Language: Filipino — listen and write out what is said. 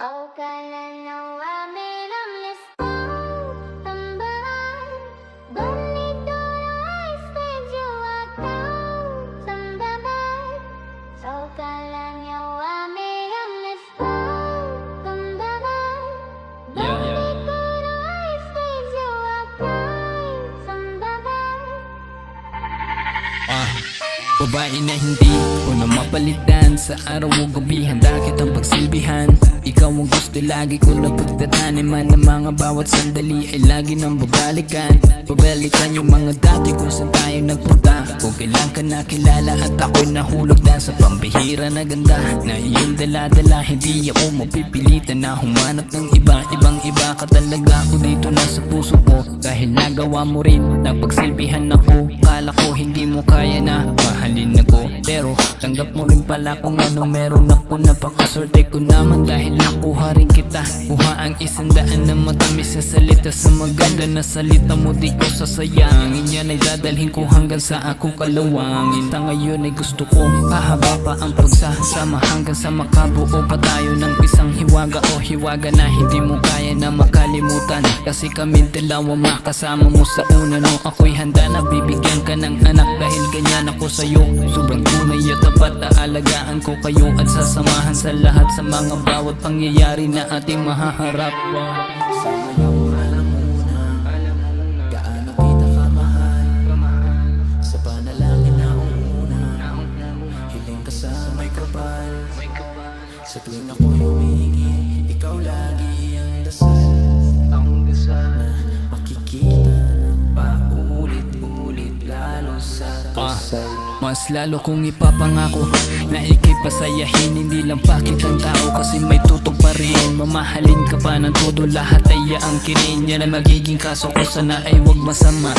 kalanawa meron listo tambahan Bonito ay medyo ataw tambahan kalanawa meron listo tambahan Bonito ay medyo ataw tambahan Babae na hindi ko na mapalitan. Sa araw o gabi handa kitang pagsilbihan. Ikaw ang gusto lagi ko na pagtataniman. Ang mga bawat sandali ay lagi nang babalikan. Babalikan yung mga dati kung saan tayo nagpunta. Kung kailan ka nakilala at ako'y nahulog na sa pambihira na ganda na iyong dala-dala. Hindi ako mapipilitan na humanap ng iba. Ibang-iba ka talaga ako dito na sa puso ko. Dahil nagawa mo rin na pagsilbihan ako. Kala ko hindi mo kaya na mahalin ako, pero tanggap mo rin pala kung ano meron ako. Napakaswerte ko naman dahil nakuha rin kita. Kuha ang 100 na matamis na salita. Sa maganda na salita mo di ko sasayangin. Yan ay dadalhin ko hanggang sa ako kalawangin. Sa ngayon ay gusto ko hahaba pa ang pagsasama hanggang sa makabuo pa tayo ng isang hiwaga o hiwaga na hindi mo kaya na makalimutan. Kasi kami dalawa makasama mo sa una nung ako'y handa na bibigyan ka ng anak. Dahil ganyan ako sa'yo, sobrang tunay at tapat na alagaan ko kayo at sasamahan sa lahat sa mga bawat pangyayari na ating mahaharap. Sama niyo alam mo na gaano kita kamahal. Sa panalangin na una, hiling ka sa may kapal. Sa tuwing ako'y humingi, ikaw lagi ang dasal na makikita ng paulit-ulit lalo sa kasal. Mas lalo kong ipapangako na ika'y pasayahin. Hindi lang pakit ang tao kasi may tutok pa rin. Mamahalin ka pa ng todo, lahat ay aangkinin. Yan ang magiging kaso ko, sana ay wag masama.